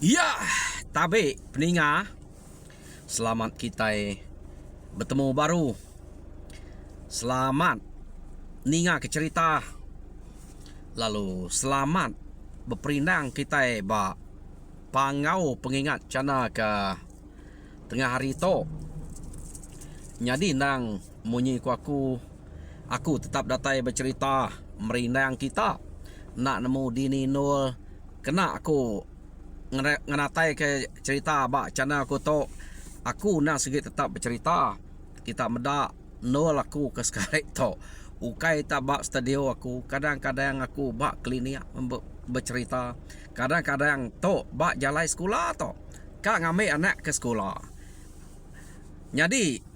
Ya, tabe peninga. Selamat kita bertemu baru. Selamat ninga ke cerita. Lalu selamat berperindang kita ba pangau pengingat cana ke tengah hari to. Jadi nang munyi ku aku tetap datai bercerita merindang kita. Nak nemu dini nol kena aku nganatai ke cerita ba cana aku to aku nak sikit tetap bercerita kita medak nol aku ke sekarang to ukai tak ba studio aku kadang-kadang aku ba klinik bercerita kadang-kadang to ba jalai sekolah to kak ngambil anak ke sekolah jadi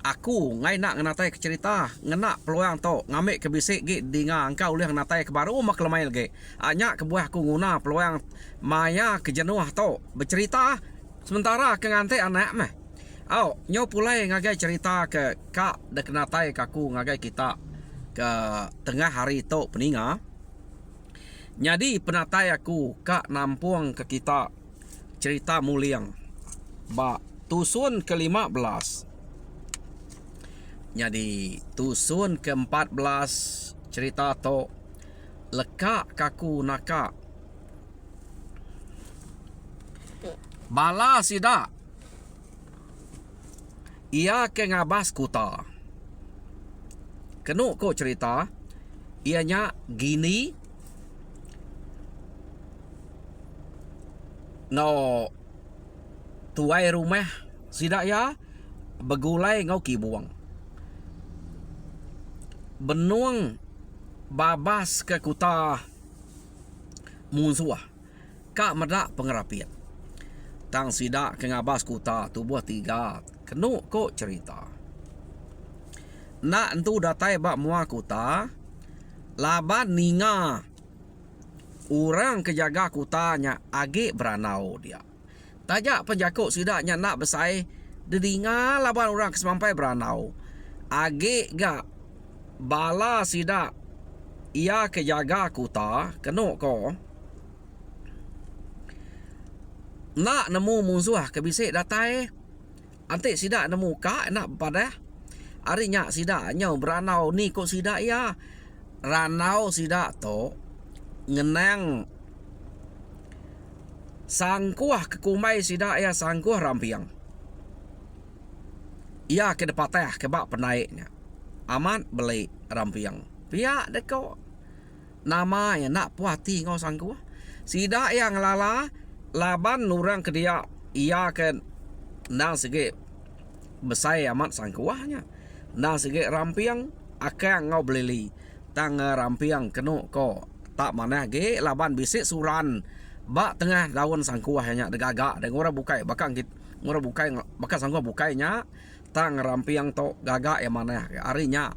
aku ngai nak nganatai ke cerita ngenak peluang to ngambil ke bisik gi dinga engkau boleh nganatai ke baru mak lemai lagi anyak ke buah aku guna peluang maya ke jenuh to bercerita sementara ke ngantai anak meh nyo pulai ngagai cerita ke kak dek nganatai ke aku ngagai kita ke tengah hari to peninga jadi penatai aku kak nampung ke kita cerita muliang ba tusun ke-15. Jadi tusun ke-14 cerita to lekak kaku nakak bala sida ia ke ngabas kuta kenu ko cerita ianya gini no tuai rumah sida ya begulai ngau kibuang benuang babas ke kuta munsuah kak medak pengerapian tang sidak ke ngabas kuta tubuh 3 kenu ko cerita nak entu datai bak mua kuta laban ninga orang kejaga kutanya age beranau dia tajak penjakuk sidaknya nak besai dedinga laban orang kesemampai beranau age gak bala sida ia kejaga kuta kenu ko nak nemu musuh ke bisik datai ante sida nemu ka nak pada arinya sida nyau beranau ni ko sida ya ranau sida to ngenang sangkuah ke kumai sida ya sangkuah rampiang ia ke depatah ke bak penaiknya amat beli rampiang pihak deko nama ya nak puati ngau sangku sida yang lala laban nurang ke dia ia ke nang segi besai amat sangkuahnya nang segi rampiang akan ngau beli tang rampiang kenu ko tak mana ge laban bisik suran bak tengah daun sangkuahnya degagak dan ngora bukai bakang ngora bukai bakal sangkuah bukainya tang rampiang to gagak yang mana arinya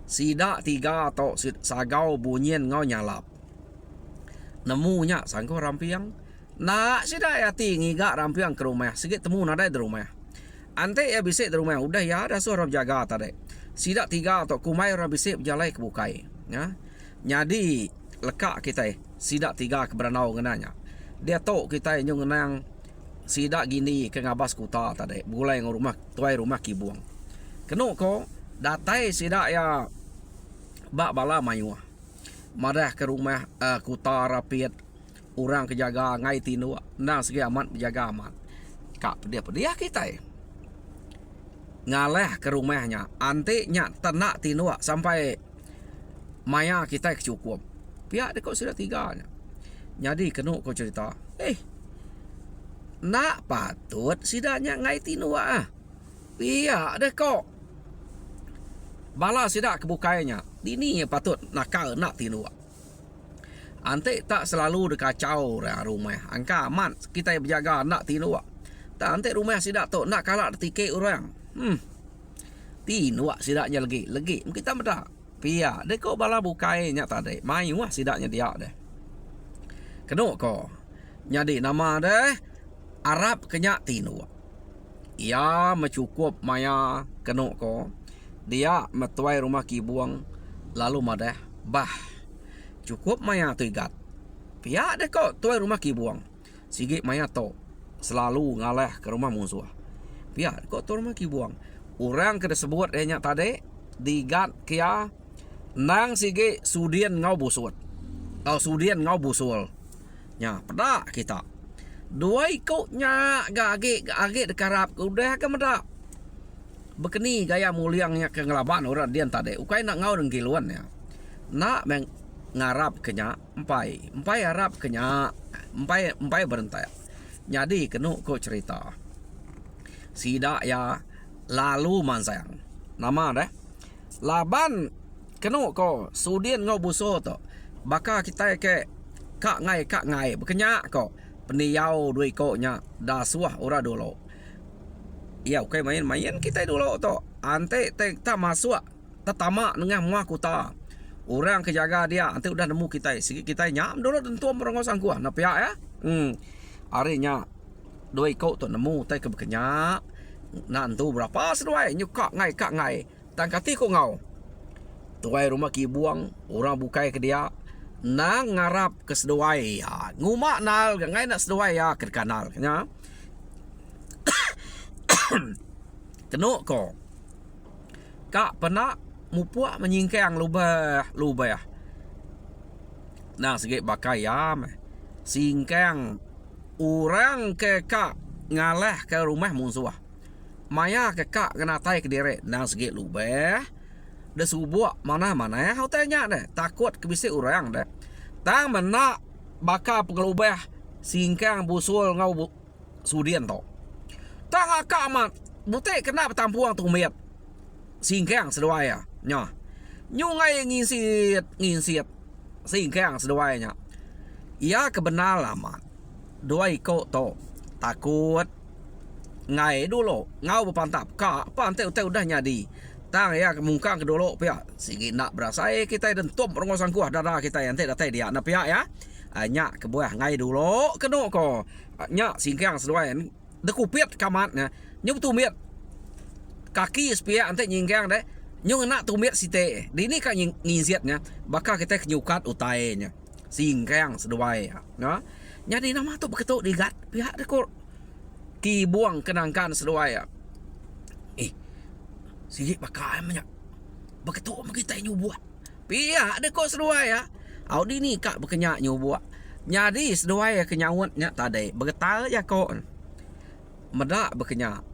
sida 3 to sagau bunyin ngau nyalap nemunya sangko rampiang nak sida ya tinggi gak rampiang ke rumah sikit temu nada di rumah ante ya bisik di rumah udah ya ada suara jaga tadi sida 3 to kumai orang bisik berjalai ke bukai ya jadi lekak kita sida 3 ke beranau ngenanya dia to kita yang ngenang sida gini ke ngabas kuta tadi bulai ngau rumah tuai rumah kibuang kenu ko datai sida ya bak bala mayuah madah ke rumah kuta rapiat orang kejaga ngai tinu nang segi amat jaga amat kak dia kita ngaleh ke rumahnya ante nya tenak tinu sampai maya kita cukup pihak dekok sudah 3 nya jadi kenu ko cerita nak patut sidanya ngai tinu pihak dekok bala sidak kebukainya dini patut nakal nak tinu ante tak selalu dekacau rumah angka aman kita berjaga nak tinu tak ante rumah sidak tu nak kalak tiket orang tinu sidaknya lagi kita medak pia deko bala bukainya tadi mayu sidaknya dia deh kenu ko jadi nama deh Arab kenyak tinu ia mencukup maya kenu ko dia metuai rumah kibuang lalu madah bah cukup maya tu igat pihak deko tuai rumah kibuang Sigit maya to selalu ngalah ke rumah musuh. Pihak kok tu rumah ki buang. Orang kena sebut nya tadi digat kia nang sige sudian ngau busut. Sudian ngau busul. Nya pedak kita. Dua ikutnya gage dekarap udah ke medak. Bekeni gaya muliangnya ke ngelaban orang dian tadi. Ukai nak ngau deng kiluan ya. Nak meng ngarap kenya empai harap kenya empai berentai. Jadi kenu ko cerita. Sida ya lalu man sayang. Nama deh. Laban kenu ko sudian ngau buso to. Baka kita ke kak ngai bekenya ko. Peniyau dui ko nya dasuah ora dulu. Ya okay, main kita dulu to. Ante tak masuk tetama dengan mua kuta. Orang kejaga dia ante udah nemu kita. Sikit kita nyam dulu tentu merongosang kuah. Nah pihak ya. Arinya doi ko to nemu tai ke bekenya. Nantu berapa seduai nyukak ngai. Tangkati ko ngau. Tuai rumah ki buang orang bukai ke dia. Nang ngarap ke seduai ya. Ngumak nal ngai nak seduai ya ke kanal nya. Tenuk ko. Kak pernah mupuak menyingkang lubah ya. Nah sikit bakai ya. Singkang orang ke kak ngalah ke rumah musuh. Maya ke kak kena tai ke direk. Nah sikit lubah. Dah subuh mana-mana ya. Kau tanya deh. Takut kebisik orang deh. Tang menak bakal pengelubah singkang busul ngau sudian to. Tang akak amat. Butik kena petampuang tumiat. Singkang seduaya. Nya. Nyungai nginsit. Singkang seduaya. Ia kebenar lama. Dua ikut to. Takut. Ngai dulu. Ngau berpantap. Kak pantai udah nyadi. Tang ya mungkang ke dulu pihak. Sigi nak berasa kita dan tom perongosang kuah darah kita yang tak datai dia. Nak pihak ya. Nyak ke buah ngai dulu. Kena ko. Nyak singkang seduaya. Dekupiat kamatnya. Nyung tumiat kaki sepia ante nyingkang deh. Nyung nak tumiat site. Di ini kan nginsiatnya. Bakal kita kenyukat utainya. Singkang seduai. Nah. Jadi nama tu beketuk digat. Pihak dekor. Ki buang kenangkan seduai. Sikit bakal banyak. Beketuk kita nyubuat. Pihak dekor seduai ya. Audi ni kak berkenyak nyubuat. Jadi seduai kenyawatnya tadi. Begetal ya kok. Medak berkenyak.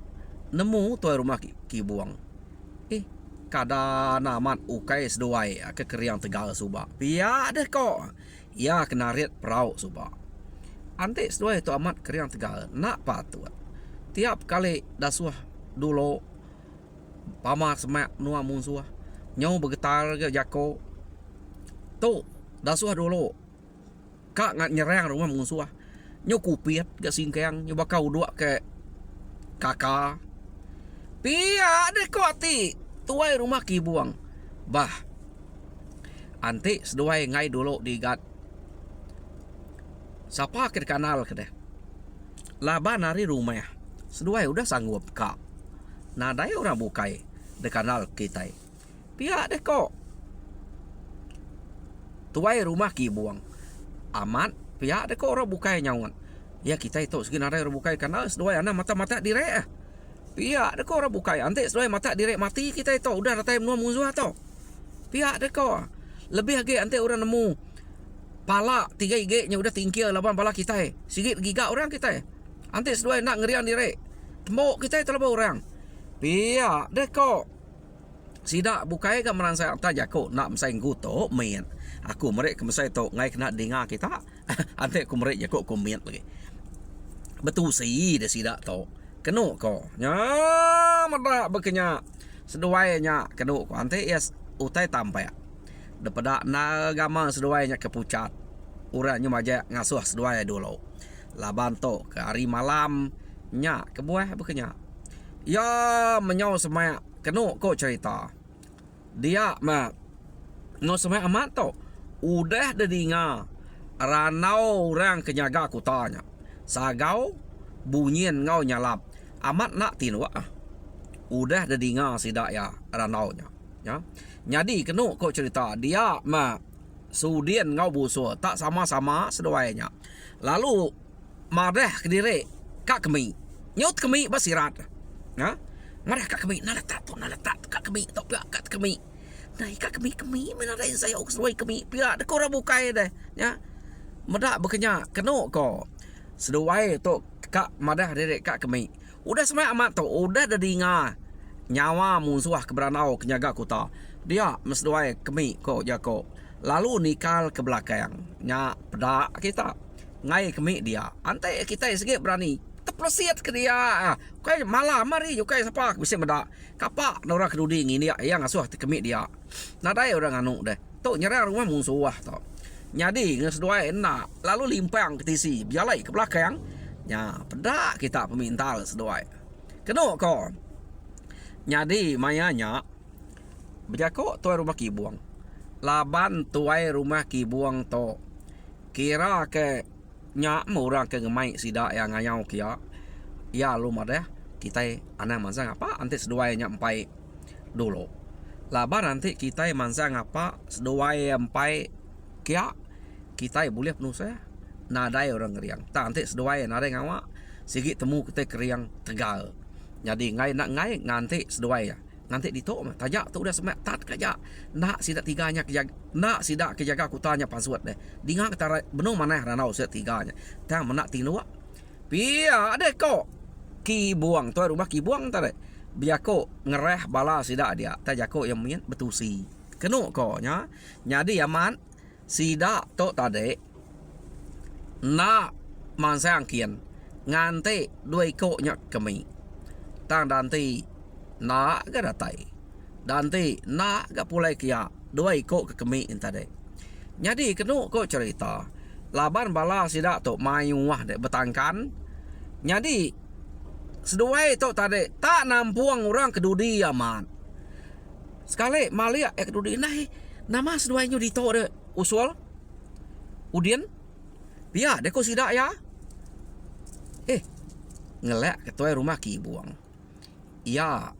Nemu tuai rumah ki buang. Kada namat ukai seduai ke keriang tegal subak. Pihak deh kok. Ya kena riat perau subak. Antik seduai tu amat keriang tegal. Nak patut. Tiap kali dasuah dulu. Pama semak nuah musuh. Nyau bergetar ke jako. Tu dasuah dulu. Kak ngat nyerang rumah musuh. Nyau kupiat ke singkang. Nyau bakal dua ke kakak. Pihak deh kok ti. Tuai rumah ki buang. Bah. Antik seduai ngai dulu digat. Siapa ke kanal ke deh. Laban hari rumah. Seduai udah sanggup kak. Nadai orang bukai. De kanal kita. Pihak deh kok. Tuai rumah ki buang. Amat. Pihak deh kok orang bukai nyawan. Ya kita itu segi nadai orang bukai kanal. Seduai anak mata-mata direk. Pihak deh kok orang bukai. Antik seduai mata direk mati kita itu. Udah ratai menua musuh tau. Pihak deh kok. Lebih lagi antik orang nemu. Pala 3 IG nya udah tingkir laban pala kita. Sikit giga orang kita. Antik seduai nak ngerian direk. Tembok kita itu lebih orang. Pihak deh kok. Sidak bukai ke meransai tak jako nak mesai nguto main. Aku merek ke mesai to ngai kena dengar kita. Antik aku merek jako komen lagi. Betul sih deh sidak to. Kenu ko. Nya mata bekenya. Seduainya kenu ko. Antik yes utai tampai. Daripada nagama seduainya ke pucat. Urangnya majak ngasuh seduai dulu. Laban to ke hari malam nya ke buah bekenya. Ya menyau semak kenu ko cerita. Dia no semak amat to. Udah dedinga ranau orang kenyaga kutanya. Sagau bunyian ngau nyalap. Amat nak tinwa. Udah dedinga sidak ya ranaunya. Ya. Jadi kenu ko cerita dia sudian ngau busu tak sama-sama seduainya. Lalu Madah kediri kak kami. Nyut kami basirat. Ya. Madah kak kami na letak tu kak kami tok pia kak kami. Nai kak kami mana ada saya uksoi kami pia de ko rabukai deh. Ya. Madah bekenya keno ko. Seduai tu kak madah diri kak kami. Udah semai amat tu udah dah dengar nyawa musuh keberanau kenyaga kota. Dia mesduai kami ko jako. Lalu nikal ke belakang. Nya pedak kita. Ngai kami dia. Antai kita segi berani. Terpelesiat ke dia. Kai malah mari yo kai siapa bisa medak. Kapak nora kedudi ngini yang asuh kami dia. Nadai orang anu deh. Tu nyerang rumah musuh tu. Nyadi ngesduai enak. Lalu limpang ke tisi. Bialai ke belakang. Nya pedak kita pemintal seduai. Keno ko. Nyadi mayanya berjako tuai rumah kibuang. Laban tuai rumah kibuang to. Kira ke nya murang ke ngemai sida yang ngayau kia. Ya lu madah kita anak mansang apa nanti seduai nya empai dulu. Laban nanti kita mansang apa seduai empai kia kita boleh penuh saya. Nadai orang ngeriang. Tak nanti seduai nadai ngawa sigi temu kita keriang Tegal. Jadi ngai nak ngai nanti seduai ya. Nanti ditok mah tajak tu udah semak tat kajak. Nak sidak tiganya kejaga. Nak sidak kejaga kutanya pasuat deh. Dinga kata benou manah ranau sidak tiganya. Tang menak tinua. Pia ada ko. Ki buang tu rumah ki buang tadi. Biar ko ngereh bala sidak dia. Tajak ko yang mien betusi. Kenu ko nya. Jadi aman sidak tu tadi. Nak mansang kian. Ngante dua ko nya kami. Tang danti nak ga datai. Danti nak ga pulai kia. Dua ikut ke kami tadi. Jadi kenu ko cerita. Laban bala sidak tu mayuah dek betangkan. Jadi seduai tu tadi tak nampuang orang kedudi aman. Sekali malia kedudi nahi nama seduainya di tu dek usul. Udien. Biar dek ko sidak ya. Ngelak ketua rumah ki buang. Ya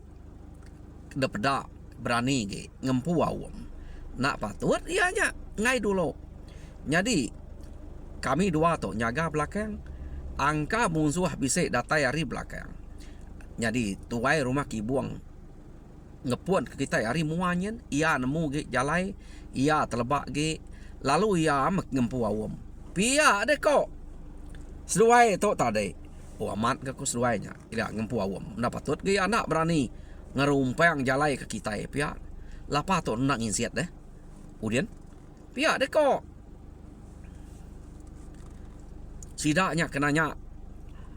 depeda berani ge ngempu awam. Nak patut ia nya ngai dulu. Jadi kami dua tu nyaga belakang. Angka musuh bisa datai hari belakang. Jadi tuai rumah ki buang ngepuan ke kita hari muanyen. Ia nemu ge jalai. Ia terlebak ge. Lalu ia ngempu awam. Pia dek ko. Seduai tu tadi. Oh amat ke kusuainya. Ila ngempu awam. Ndak patut ge anak berani ngerumpang jalai ke kita pia. Lapa tu nak insiat deh. Kemudian pia deh kok. Sidaknya kenanya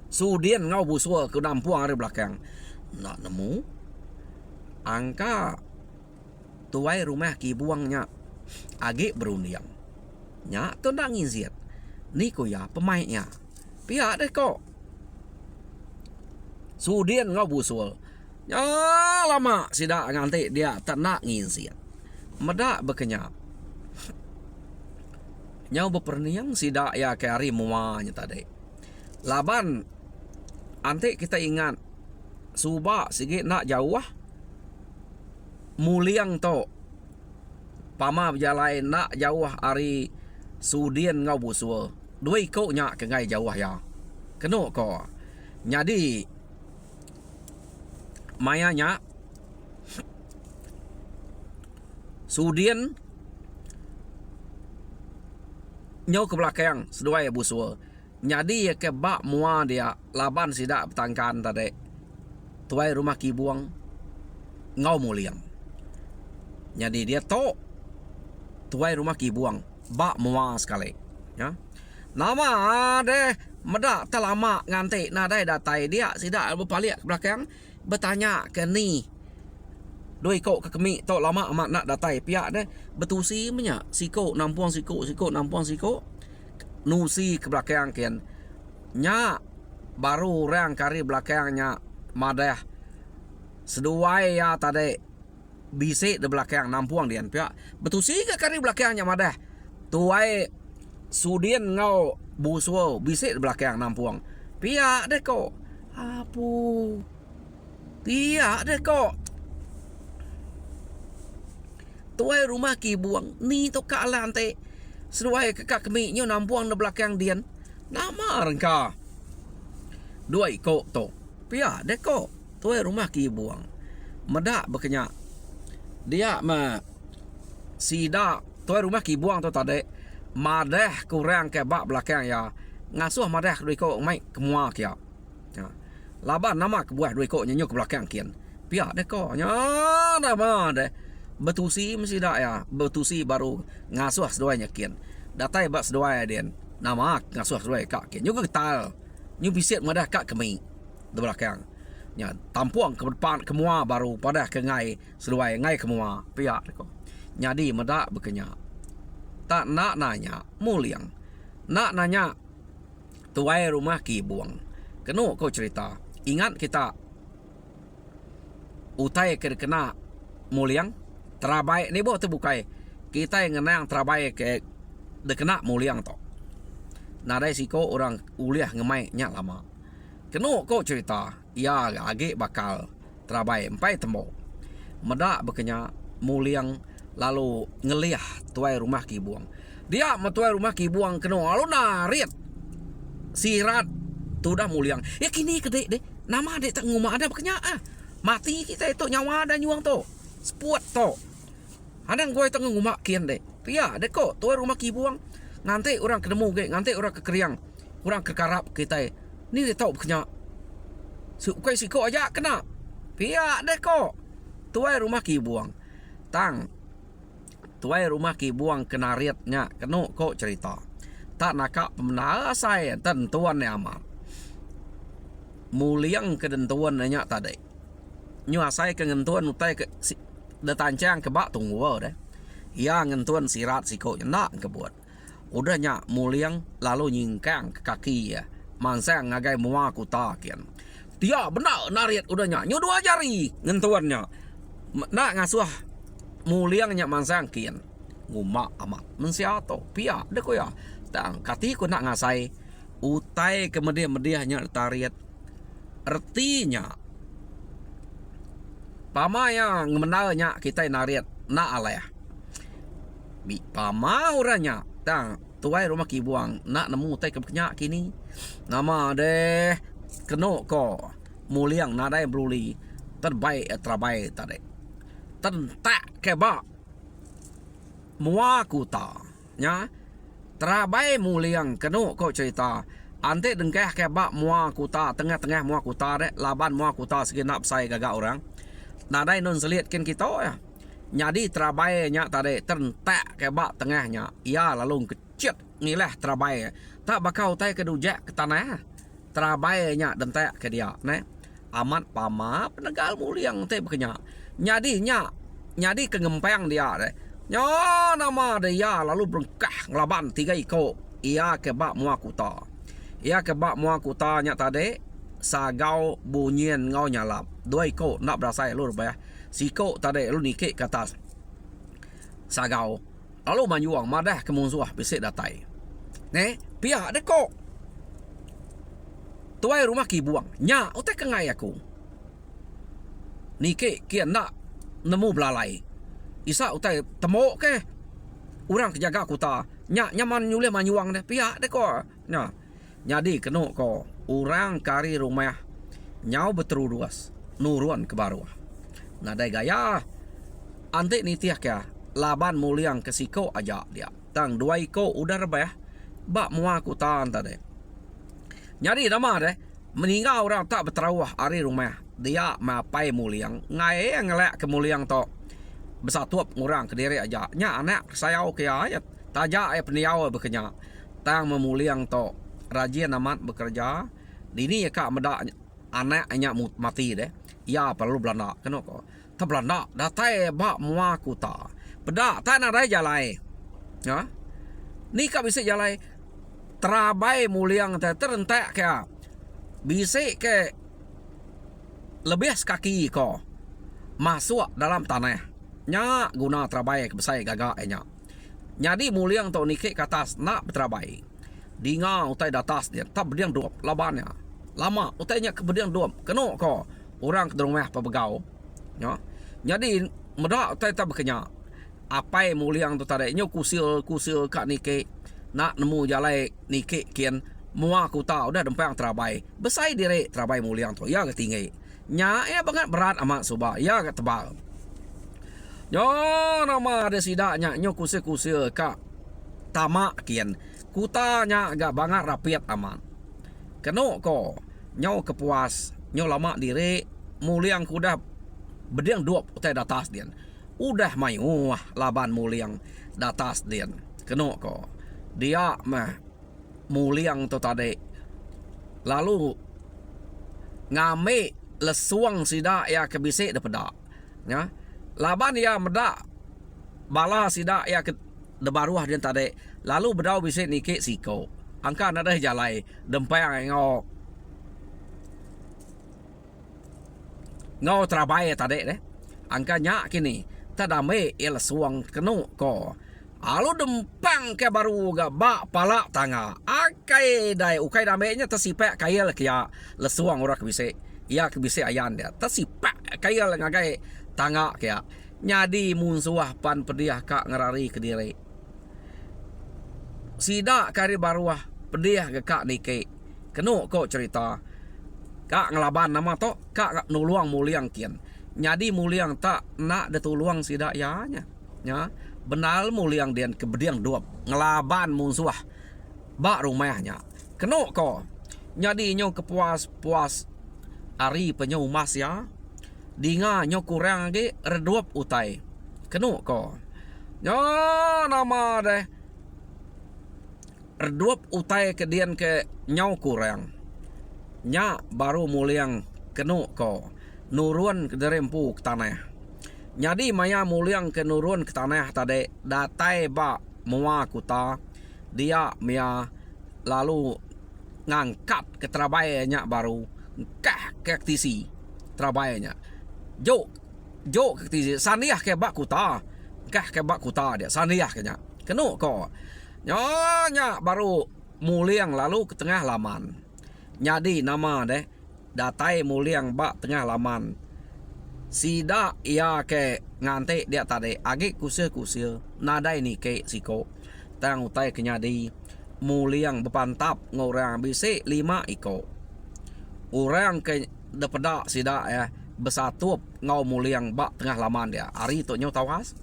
Sudien ngau busua ke nampuang dari belakang. Nak nemu angka tuai rumah ki buangnya agi berundiang. Nya tu nak insiat. Ni ko ya pemainnya. Pia deh kok. Sudien ngau busul. Ya lama sidak nganti dia tak nak nginsiat. Medak berkenyak. Nyau berperniang sidak ya ke hari muanya tadi. Laban anti kita ingat suba sikit nak jauh. Muliang to. Pama berjalan nak jauh hari Sudien ngau busul. Dua ikut nyak ke ngai jauh ya. Kena ko. Jadi mayanya Sudien nyau ke belakang seduai busua. Jadi ke bak mua dia laban sidak petangkan tadi. Tuai rumah ki buang ngau muliang. Jadi dia tok tuai rumah ki buang bak mua sekali. Ya. Nama deh medak terlama nganti nadai datai dia sidak berpalik ke belakang. Bertanya ke ni doi kok ke kemi tok lama amat nak datai pihak deh betusi menyak siko nampuang siko nampuang siko nusi ke belakang kian nya baru orang kari belakangnya madah seduai ya tadi bisik di belakang nampuang dian pihak betusi ke kari belakangnya madah tuai Sudien ngau buswo bisik di belakang nampuang pihak deh kok apu Pia deh kok. Tuai rumah ki buang. Ni tu ka lantai. Seruai ke kami nyo nampuang di belakang dian. Nama rengka. 2 ekor tu. Pia deko tuai rumah ki buang. Medak berkenyak. Dia sida tuai rumah ki buang tu tadi madah kurang ke bak belakang ya. Ngasuh madah 2 ekor mai kemua kia. Ya. Laban nama ke buah 2 ekor nyanyo ke belakang kian. Pia deko nya nama deh. Betusi mesti dak ya. Betusi baru ngasuh seduanya kian. Datai bak seduai dia. Nama ngasuh seduai kak kian. Nyu getal. Nyu bisit madah kak kemi di belakang. Ya, tampuang ke depan kemua baru pada ke ngai seluai ngai kemua pihak deko. Jadi medak berkenyak. Tak nak nanya muliang. Nak nanya tuai rumah ki buang. Kenu kau cerita. Ingat kita utai kena muliang terabai ni bo terbukai. Kita yang ngenang terabai ke dekena muliang to. Nadai siko orang uliah ngemai nyak lama. Kenu kau cerita. Ya agi bakal terabai empai temo. Medak berkenyak muliang lalu ngeliah tuai rumah ki buang. Dia metuai rumah ki buang keno lalu narit sirat tu dah muliang. Ya kini kedek deh. Nama dek tak ngumah ada berkenyak mati kita itu nyawa dan nyuang tu. Sepuat tu. Hadang gue tak ngumah kian dek. Pia dek kok tuai rumah ki buang. Nganti orang ketemu ke, nganti orang kekeriang. Orang kekarap kita. Ni dia tahu berkenyak. Sukai siko aja kena. Pia deko. Tuai rumah ki buang. Tang. Tuai rumah ki buang kena riatnya. Kenu kok cerita. Tak nakak pemenara saya. Tentuan ni amat. Muliang kedentuan nanya tadi. Nyu asai ke ngentuan utai ke detancang ke bak tunggu deh. Ya ngentuan sirat siko nak kebuat. Udahnya muliang lalu nyingkang ke kaki ya. Mansang ngagai mua kuta kian. Dia benar narit udahnya. Nyu 2 jari ngentuannya. Nak ngasuh muliangnya mansang kian. Ngumak amat. Mensiato. Pia deko ya. Tang kati ku nak ngasai. Utai kemedia-mediahnya tariat. Artinya. Pama yang menaranya kita narit. Nak alaya. Pama uranya. Tang tuai rumah ki buang. Nak nemu utai kebenyak kini. Nama deh. Keno ko muliang nadai bruli terbaik terabai tadi tentak keba mua kuta nya terabai muliang keno ko cerita ante dengkeh keba mua kuta tengah-tengah mua kuta dek laban mua kuta segenap saya gagak orang nadai non selit ken kita ya jadi terabai nya tadi tentak keba tengahnya ia lalu kecit nilah terabai tak bakal tai kedujak ke tanah terabainya dentek ke dia ne amat pama penegal muliang teh berkenyak nyadi ke ngempeng dia deh nyo nama dia lalu berengkah ngelaban 3 ekor ia ke bak mua kuta nya tadi sagau bunyian ngau nyalap 2 ekor nak berasai lu bah siko tadi lu nikik ke atas sagau lalu manyuang madah ke musuh bisik datai ne pihak deko tuai rumah ki buang. Nya, utai kengai aku. Nike kian nak nemu belalai. Isa utai temuk ke. Orang kejaga kuta. Nya, nyaman nyulih manyuang deh. Pihak deh ko. Nya. Jadi kena ko. Orang kari rumah. Nyau beteruduas. Nuruan ke baruah. Nadai gaya. Antik ni tiak ya. Laban muliang ke siko aja dia. Tang 2 ekor udah rebah. Bak mua kuta tadi. Jadi nama deh meninggal orang tak berterawah hari rumah dia mapai muliang ngai ngelak ke muliang to besatup orang ke diri aja nya anak saya oke ayat tajak peniau bekerja tang memuliang to rajin amat bekerja dini ya kak medak anak nya mati deh ya perlu belanda kena ko ta belanda datai bak mua kuta bedak tak nak jalai ya ni kak bisa jalai terabai muliang terentak ke bisik ke lebih sekaki ko masuk dalam tanah nya guna terabai ke besai gagak nya jadi muliang to nikik ke atas nak terabai dinga utai datas dia tak berdiang dua labannya lama utainya ke berdiang dua kena ko orang ke rumah pebegau ya jadi medak utai tak berkenyak apa muliang tu tadi nyo kusil kak nikik nak nemu jalai nikik kian mua kuta udah dempang terabai besai dire terabai muliang tu ya ke tinggi nya ya banget berat amat suba ya ke tebal nyo nama ada sidaknya nyo kuse kak tamak kian kutanya agak banget rapiat amat keno ko nyo kepuas nyo lama dire muliang kuda bediang duap utai datas dian udah mai laban muliang datas dian keno ko dia mah muliang tu tadi lalu ngame lesuang sida ya kebisik dapeda ya laban ya medak bala sida ya ke debaruah dia tadi lalu bedau bisik nikik siko angka nada jalai dempang ngau trabai tadi deh angka nyak kini tadame ya lesuang kenu ko alu dempang ke baru ga bak palak tanga akai dai ukai damenya tersipak kaya kia lesuang ora kebisik ya kebisik ayan dia tersipak kaya ngagai tanga kia nyadi munsuah pan pediah kak ngerari ke diri sida kari baruah pediah ke kak nike kenu ko cerita kak ngelaban nama to kak nuluang muliang kian nyadi muliang tak nak detuluang sida ya nya ya benal muliang dian kebediang duap ngelaban munsuah bak rumahnya kenu ko nyadi nyo kepuas ari penyo mas ya dinga nyo kurang ge reduap utai kenu ko nyo nama deh reduap utai kedian ke nyau kurang nya baru muliang kenu ko nurun ke derempu ke tanah nyadi maya muliang ke nurun ke tanah tadi datai ba mua kuta dia mia lalu ngangkat ke terabainya baru kah ke aktisi terabainya jo ke aktisi saniah ke bak kuta kah ke bak kuta dia saniah kenya kenu ko nyonya baru muliang lalu ke tengah laman nyadi nama deh datai muliang bak tengah laman sida ia ke ngante dia tadi agi kusir nadai ni ke siko tang utai kenyadi muliang bepantap ngorang bisik 5 iko orang ke depeda sida ya besatup ngau muliang bak tengah laman dia ari tu nyo tawas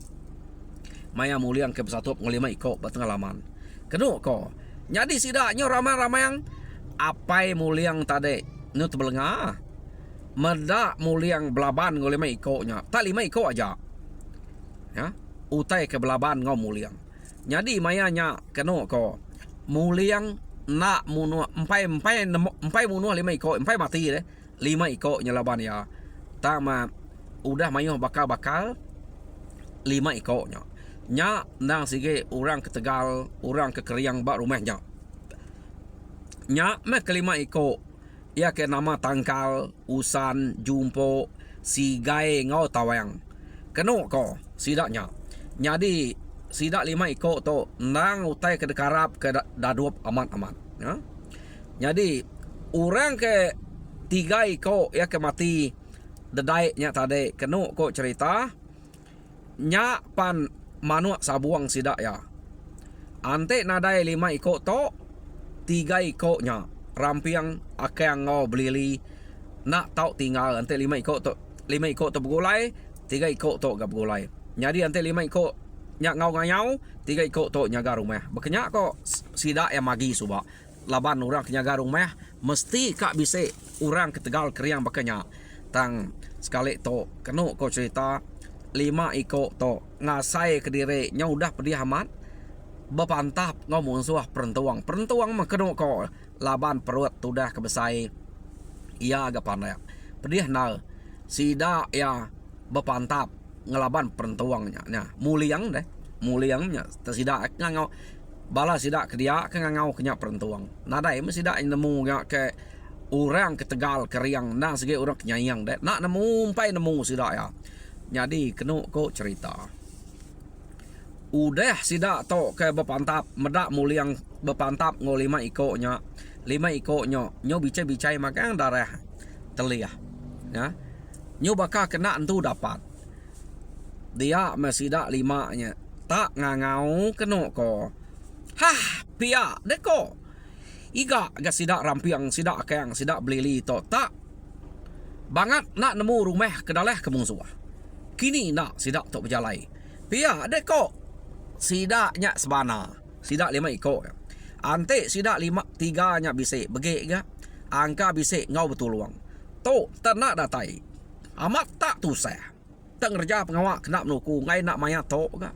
maya muliang ke besatup ngau 5 iko bak tengah laman kenu ko nyadi sida nyo ramai yang apai muliang tadi nu tebelenga medak muliang belaban ngau 5 iko nya tak 5 iko aja ya utai ke belaban ngau muliang nyadi mayanya kenu ko muliang nak munu empai munu 5 iko empai mati deh 5 iko nyelaban ya tama udah mayuh bakal 5 iko nya nang sige orang ke Tegal orang ke Keriang bak rumahnya nya me ke 5 iko ya ke nama tangkal usan jumpo sigai ngau tawang kenu ko sidaknya nyadi sidak 5 iko to nang utai ke dekarap ke dadup amat ya jadi orang ke 3 iko ya ke mati dedaiknya tadi kenu ko cerita nya pan manuak sabuang sidak ya ante nadai 5 iko to 3 iko nya rampiang akang ngau belili nak tau tinggal ante 5 iko to bergulai 3 iko to gak bergulai jadi ante 5 iko nyak ngau ngayau 3 iko to nyaga rumah bekenyak kok sidak yang magi suba laban orang ke nyaga rumah mesti kak bisa orang ke Tegal Keriang bekenyak tang sekali to kenu ko cerita 5 iko to ngasai ke diri nya udah pedih amat bepantap ngau munsuah perentuang mah kenu ko laban perut udah kebesai ia agak pandai pedih nal sida ya bepantap ngelaban perentuangnya nah muliangnya tersida ngau bala sida ke dia ke ngau kenya perentuang nadai mesti sida nemu ke orang ke Tegal Keriang nah segi orang kenyayang deh nak nemu sida ya jadi kenu ko cerita udah sida to ke bepantap medak muliang bepantap ngau 5 iko nya 5 iko nyo bicai makang darah teliah ya nyo bakal kena entu dapat dia masih dak 5 nya tak ngangau kenu ko hah pia deko Iga ga sidak rampiang, sidak akang, sidak belili to tak. Bangat nak nemu rumah kedaleh kemungsuah. Kini nak sidak tok berjalai. Pia deko sidaknya sebana. Sidak 5 ekor. Ante sidak 3 nya bisik begek ga. Angka bisik ngau betuluang. To tak nak datai. Amat tak tusah. Tak ngerja pengawak kena menuku ngai nak maya tok ga.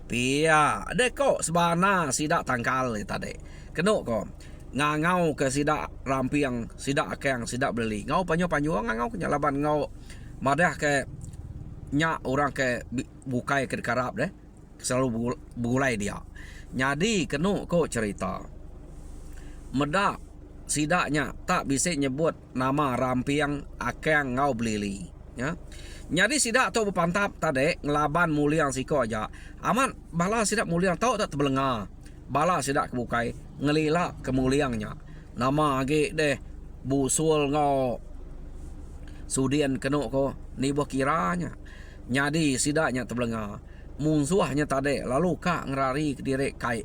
Pia deko sebana sidak tangkal tadi. Kenuk ko ngangau ke sidak rampiang, sidak akang, sidak beli. Ngau panyo ngangau ke laban ngau madah ke nya orang ke bukai ke karap deh. Selalu bulai dia. Jadi kenuk ko cerita. Medak sidaknya tak bisa nyebut nama rampiang akang ngau beli. Ya. Jadi sidak tu berpantap tadi ngelaban muliang siko aja. Aman bala sidak muliang tahu tak terbelenga. Bala sidak kebukai ngelila kemuliangnya. Nama age deh busul ngau sudian kenuk ko ni boh kiranya. Jadi sidaknya terbelenga. Mungsuahnya tadi lalu kak ngerari ke direk kai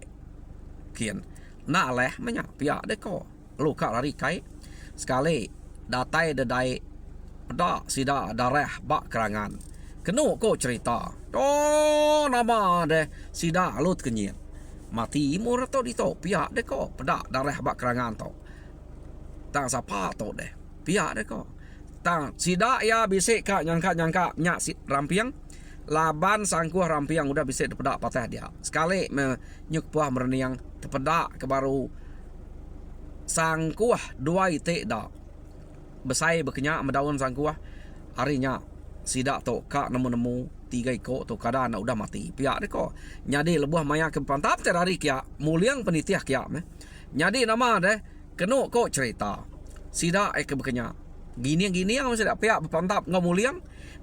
kian. Nak leh menyak pia deko. Lalu kak lari kai sekali datai dedai pedak sida darah bak kerangan. Kenuk ko cerita. Oh nama deh sida alut kenyit. Mati imur to di to pihak deh ko pedak darah bak kerangan to. Tang sapa to deh. Pihak deh ko. Tang sida ya bisik kak nyangka nyak si rampiang. Laban sangkuh rampiang udah bisik pedak patah dia. Sekali menyuk puah mereniang tepedak ke baru sangkuh 2 itik dak. Besai berkenyak mendaun sangkuah harinya sidak to kak nemu 3 ekor to kada nak udah mati pihak dia ko nyadi lebuh maya ke pantap terari kia muliang penitiah kia nyadi nama deh kenuk ko cerita sidak ke berkenyak gini yang sidak pihak berpantap ngau muliang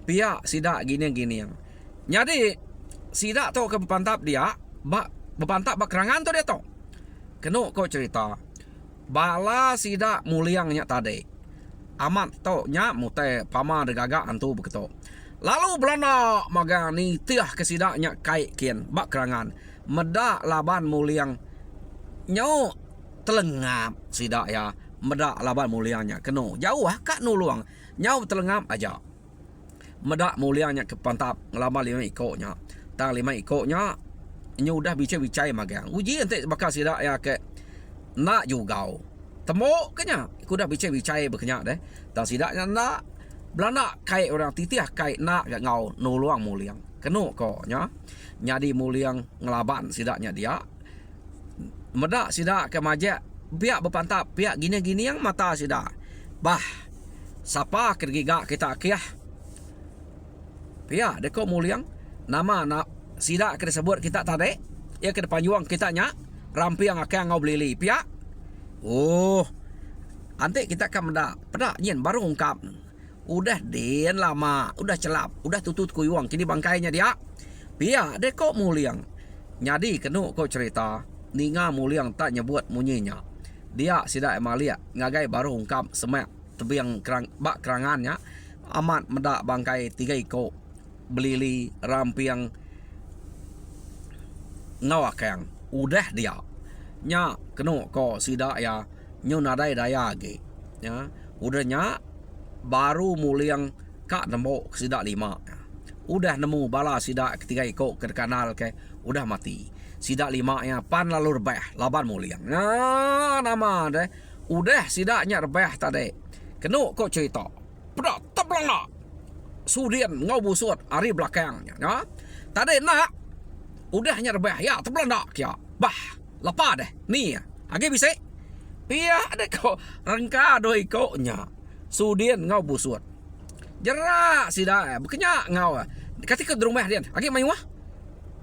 pihak sidak gini yang nyadi sidak to ke berpantap dia bak berpantap bak kerangan to dia to kenuk ko cerita bala sidak muliangnya tadi amat to nya mute pama de gagak antu begitu. Lalu Belanda magani tiah kesidaknya kai kian bak kerangan. Medak laban muliang nyo telengap sidak ya. Medak laban muliangnya keno. Jauh kak nuluang. Nyau telengap aja. Medak muliangnya ke pantap ngelaban 5 ekoknya. Tang 5 ekoknya nyo udah bicai magang. Uji ente bakal sidak ya ke nak jugau. Temu kenya kuda bicai berkenyak deh. Dan sidaknya nak Belanda kai orang titiah kai nak gak ngau nuluang muliang. Kenuk ko nya. Nyadi muliang ngelaban sidaknya dia. Medak sidak ke majak pihak berpantap pihak gini yang mata sidak. Bah. Siapa kergigak kita kiah. Pihak deko muliang nama nak sidak ke sebut kita tadi. Ya ke depan juang kita nya rampiang akang ngau beli pihak. Oh, nanti kita akan mendak pedak nyen baru ungkap. Udah den lama, udah celap, udah tutut kuyuang kini bangkainya dia. Pia deko muliang. Nyadi kenuk ko cerita, ninga muliang tak nyebut munyinya. Dia sidak emalia ngagai baru ungkap semak tebiang bak kerangannya amat mendak bangkai 3 ekor belili rampiang ngawakang. Udah dia. Nya keno ko sidak ya nyo nadai daya ge ya udahnya baru muliang kak nemu sidak 5 ya. Udah nemu bala sidak ketiga ekor ke kanal ke udah mati sidak 5 ya pan lalu rebah laban muliang nah nama deh udah sidaknya rebah tadi keno ko cerita pedak teblana sudian ngau busut hari belakangnya ya tadi nak udahnya rebah ya teblana kia bah lepas deh ni age bisa pia ada kau rengka doi kau nya sudian ngau busut jerak sida berkenyak ngau ketika di rumah dia age main wah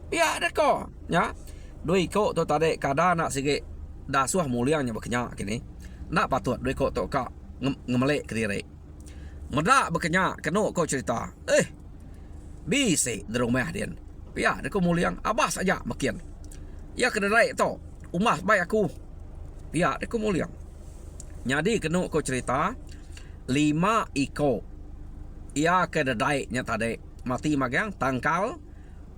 pia ada kau nya doi kau tu tadi kada nak sige dasuah muliangnya berkenyak kini nak patut doi kau tu kak ngemelek ke diri medak berkenyak keno kau cerita bisa di rumah dia pia ada kau muliang abah saja makin ya kedai tu umas baik aku pihak aku muliang nyadi kena ko cerita 5 ekor ia kedai nya tadi mati magang tangkal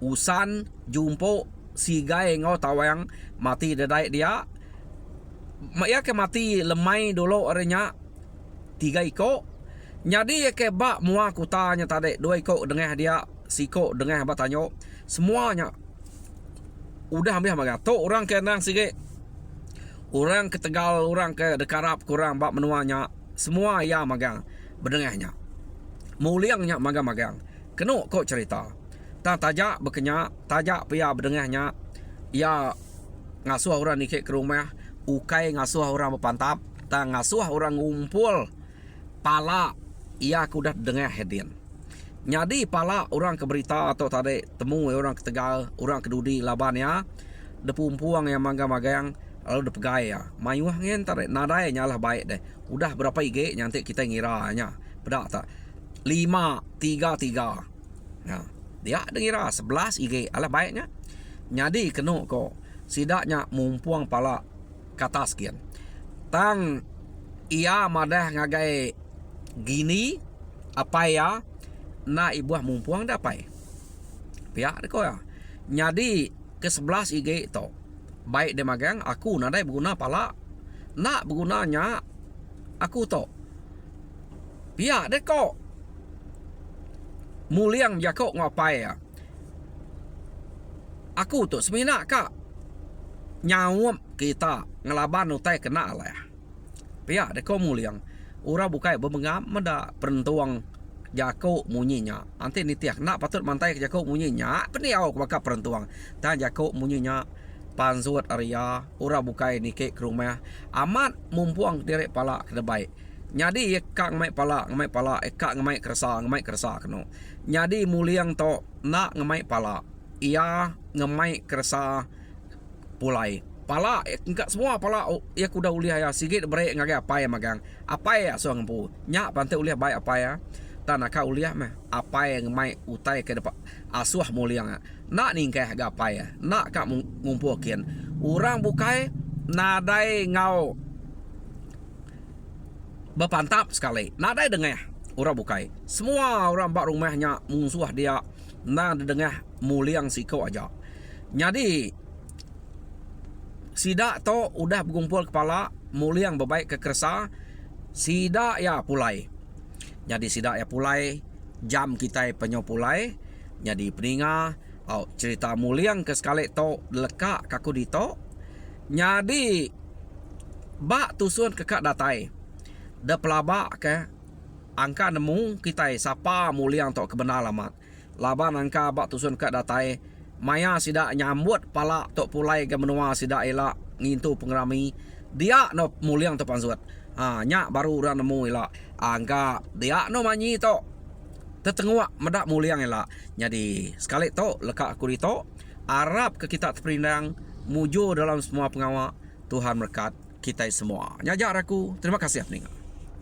usan jumpo sigai ngau tawang mati dedai dia ya ke mati lemai dulu orangnya 3 ekor. Jadi ya ke bak mua kutanya tadi 2 ekor dengan dia siko dengan abah tanya semuanya udah ambil magang. Tok orang ke nang sikit. Orang ke Tegal, orang ke Dekarap, kurang bak menuanya. Semua ya magang berdengahnya. Muliangnya magang-magang. Kena kok cerita. Tak tajak berkenyak, tajak pia berdengahnya. Ya ngasuh orang nikik ke rumah, ukai ngasuh orang berpantap, tak ngasuh orang ngumpul pala ia kuda dengah hedin. Jadi pala orang ke berita atau tadi temu orang ke Tegal, orang ke Dudi labannya, depumpuang yang magang-magang lalu depegai ya. Mayuah ngentar nadai nyalah baik deh. Udah berapa IG nanti kita ngiranya. Bedak tak? 5 3 3. Nah, dia dengira 11 IG alah baiknya. Jadi kena kok sidaknya mumpuang pala kata sekian. Tang ia madah ngagai gini apa ya na ibuah mumpuang dapai. Pihak deko ya. Jadi ke 11 IG itu baik dia magang aku nadai berguna pala nak bergunanya aku to. Pihak deko muliang jakok ngapai ya. Aku tu semina kak nyawam kita ngelaban utai kena lah. Pihak deko muliang ura bukai bermengam menda perentuang jako munyinya. Nanti nitiak nak patut mantai ke jako munyinya. Peniau baka perentuang. Dan jako munyinya panzuat area ura bukai nikik ke rumah. Amat mumpuang direk pala kena baik. Jadi kak ngemai pala, kak ngemai kerasa keno. Jadi muliang to nak ngemai pala. Ia ngemai kerasa pulai. Pala enggak semua pala ia kuda uliah ya sigit break ngagai apa ya magang. Apa ya so ngempu. Nyak pantai uliah baik apa ya. Tanah ka uliah mah apa yang ngemai utai ke depan asuh muliang. Nak ningkah ga apa ya. Nak kak ngumpul kian. Orang bukai nadai ngau berpantap sekali. Nadai dengah orang bukai. Semua orang bak rumahnya musuh dia. Nah dengah muliang siko aja. Jadi sidak to udah berkumpul kepala muliang berbaik ke kersa. Sidak ya pulai. Jadi sidak ya pulai. Jam kita penyo pulai. Jadi peninga cerita muliang ke sekali to lekak kaku dito. Jadi bak tusun kekak datai. Da pelabak ke angka nemu kita siapa muliang tok kebenar alamat. Laban angka bak tusun ke datai maya sidak nyambut pala tok pulai ke menua sidak elak ngintu pengerami dia no muliang tok pansuat. Nyak baru orang nemu elak angka dia no manyi tok tetengua medak muliang elak. Jadi sekali tok lekak aku dito Arab ke kita terperindang muju dalam semua pengawak. Tuhan berkat kita semua. Nyajar aku. Terima kasih peningat.